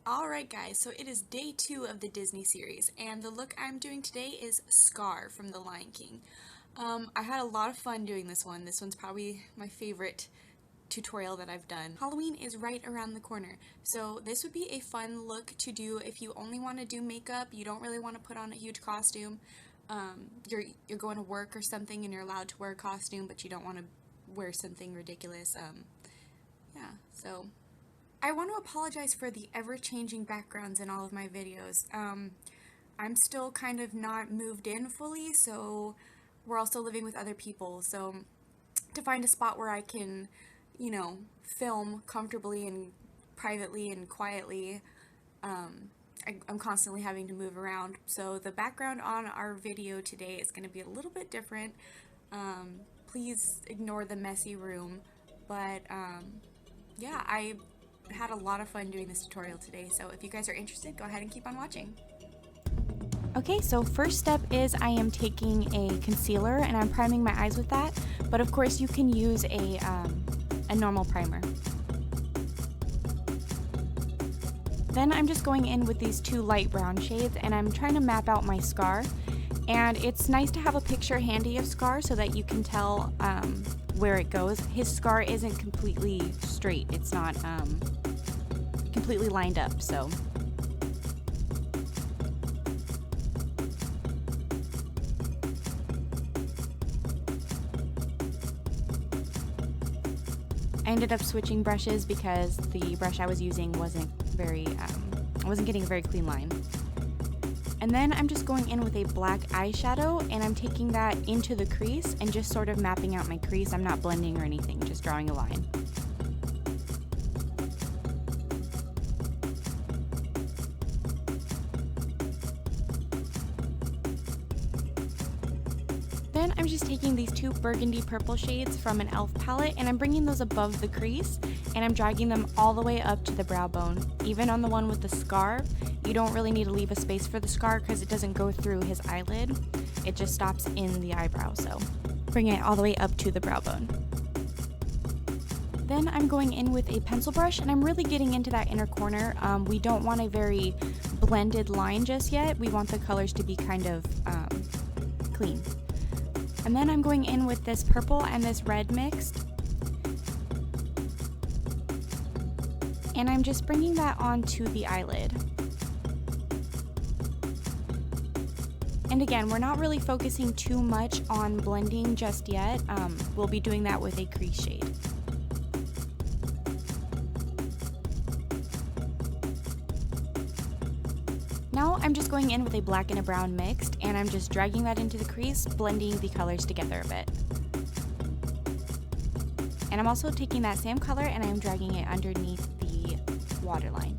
Alright guys, so it is day 2 of the Disney series, and the look I'm doing today is Scar from The Lion King. I had a lot of fun doing this one. This one's probably my favorite tutorial that I've done. Halloween is right around the corner, so this would be a fun look to do if you only want to do makeup, you don't really want to put on a huge costume, you're going to work or something and you're allowed to wear a costume, but you don't want to wear something ridiculous. So I want to apologize for the ever-changing backgrounds in all of my videos. I'm still kind of not moved in fully, so we're also living with other people, so to find a spot where I can, you know, film comfortably and privately and quietly, I'm constantly having to move around. So the background on our video today is going to be a little bit different. Please ignore the messy room, but yeah, I had a lot of fun doing this tutorial today, so if you guys are interested, go ahead and keep on watching. Okay, so first step is I am taking a concealer and I'm priming my eyes with that, but of course you can use a normal primer. Then I'm just going in with these two light brown shades and I'm trying to map out my scar, and it's nice to have a picture handy of Scar so that you can tell where it goes. His scar isn't completely straight, it's not completely lined up, so I ended up switching brushes because the brush I was using wasn't getting a very clean line. And then I'm just going in with a black eyeshadow and I'm taking that into the crease and just sort of mapping out my crease. I'm not blending or anything, just drawing a line. Then I'm just taking these two burgundy purple shades from an e.l.f. palette and I'm bringing those above the crease and I'm dragging them all the way up to the brow bone. Even on the one with the scar, you don't really need to leave a space for the scar because it doesn't go through his eyelid. It just stops in the eyebrow, so bring it all the way up to the brow bone. Then I'm going in with a pencil brush and I'm really getting into that inner corner. We don't want a very blended line just yet. We want the colors to be kind of clean. And then I'm going in with this purple and this red mixed. And I'm just bringing that onto the eyelid. And again, we're not really focusing too much on blending just yet. We'll be doing that with a crease shade. Now I'm just going in with a black and a brown mixed, and I'm just dragging that into the crease, blending the colors together a bit. And I'm also taking that same color and I'm dragging it underneath the waterline.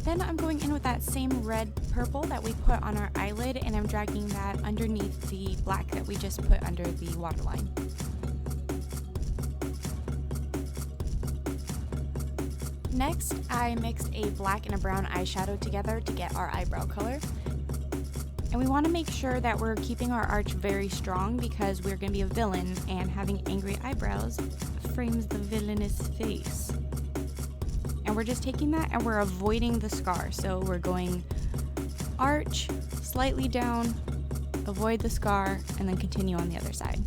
Then I'm going in with that same red purple that we put on our eyelid and I'm dragging that underneath the black that we just put under the waterline. Next, I mixed a black and a brown eyeshadow together to get our eyebrow color. And we want to make sure that we're keeping our arch very strong because we're going to be a villain and having angry eyebrows frames the villainous face. And we're just taking that and we're avoiding the scar. So we're going arch, slightly down, avoid the scar, and then continue on the other side.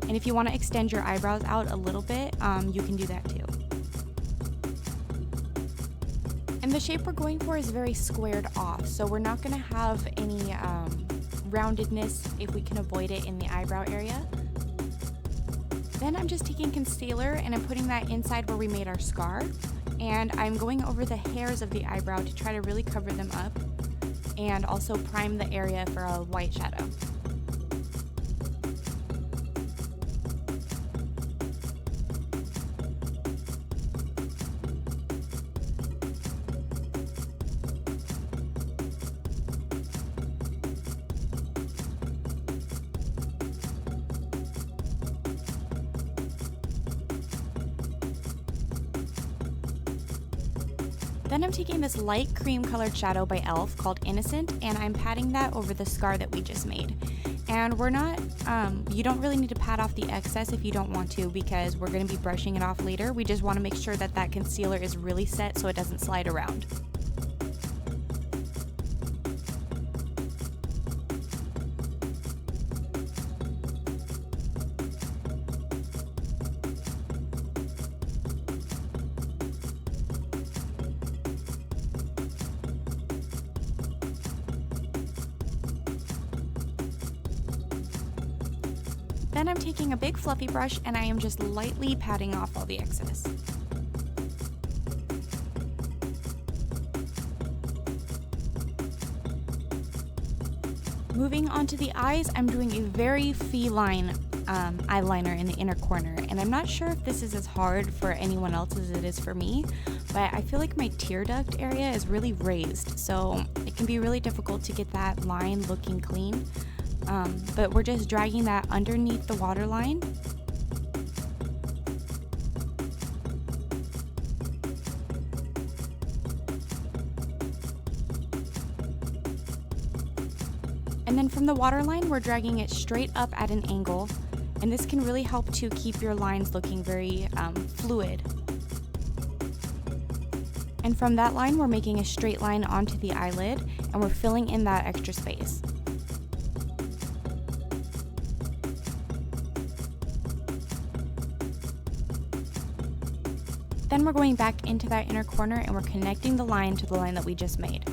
And if you want to extend your eyebrows out a little bit, you can do that too. And the shape we're going for is very squared off, so we're not going to have any roundedness if we can avoid it in the eyebrow area. Then I'm just taking concealer and I'm putting that inside where we made our scar. And I'm going over the hairs of the eyebrow to try to really cover them up and also prime the area for a white shadow. Then I'm taking this light cream colored shadow by e.l.f. called Innocent, and I'm patting that over the scar that we just made. And we're not, you don't really need to pat off the excess if you don't want to, because we're going to be brushing it off later. We just want to make sure that that concealer is really set so it doesn't slide around. Then I'm taking a big fluffy brush and I am just lightly patting off all the excess. Moving on to the eyes, I'm doing a very feline eyeliner in the inner corner, and I'm not sure if this is as hard for anyone else as it is for me, but I feel like my tear duct area is really raised, so it can be really difficult to get that line looking clean. But we're just dragging that underneath the waterline. And then from the waterline, we're dragging it straight up at an angle, and this can really help to keep your lines looking very fluid. And from that line, we're making a straight line onto the eyelid, and we're filling in that extra space. Then we're going back into that inner corner and we're connecting the line to the line that we just made.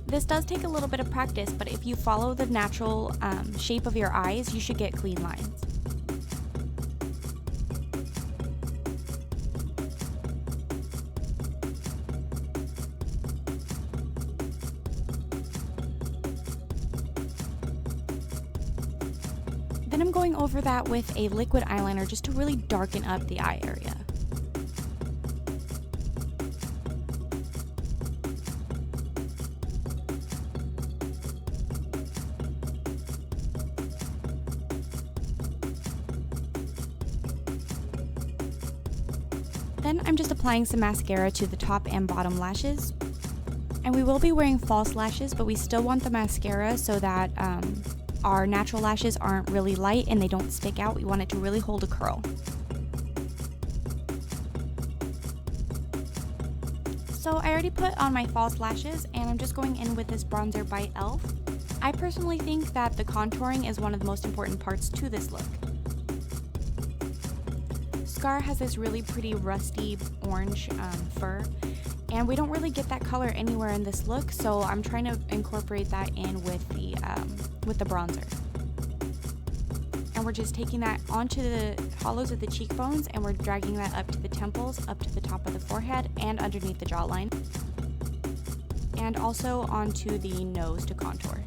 This does take a little bit of practice, but if you follow the natural shape of your eyes, you should get clean lines. Then I'm going over that with a liquid eyeliner just to really darken up the eye area. Then I'm just applying some mascara to the top and bottom lashes. And we will be wearing false lashes, but we still want the mascara so that our natural lashes aren't really light and they don't stick out. We want it to really hold a curl. So I already put on my false lashes and I'm just going in with this bronzer by e.l.f. I personally think that the contouring is one of the most important parts to this look. Scar has this really pretty rusty orange fur, and we don't really get that color anywhere in this look, so I'm trying to incorporate that in with the bronzer. And we're just taking that onto the hollows of the cheekbones and we're dragging that up to the temples, up to the top of the forehead, and underneath the jawline. And also onto the nose to contour.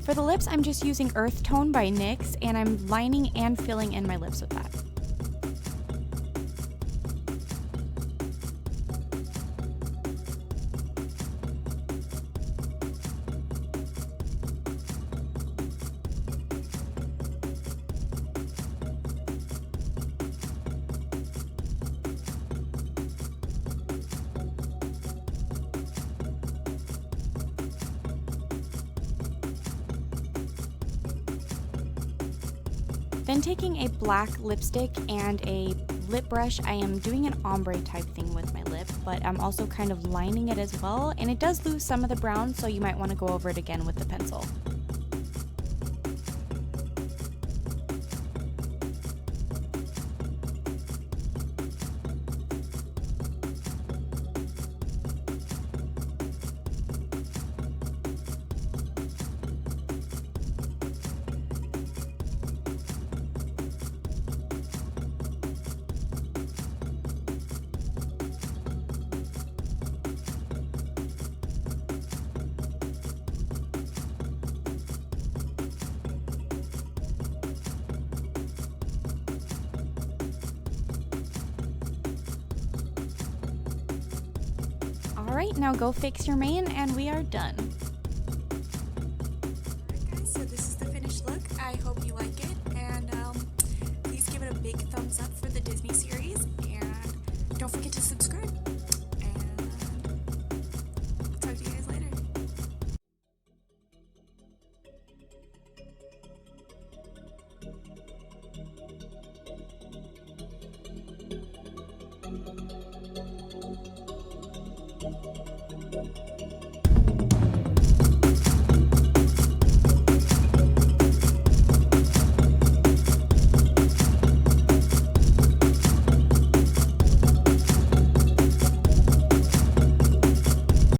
For the lips, I'm just using Earth Tone by NYX, and I'm lining and filling in my lips with that. Then taking a black lipstick and a lip brush, I am doing an ombre type thing with my lip, but I'm also kind of lining it as well, and it does lose some of the brown, so you might want to go over it again with the pencil. Alright, now go fix your mane and we are done. Alright guys, so this is the finished look. I hope you like it, and please give it a big thumbs up for the Disney series, and don't forget to subscribe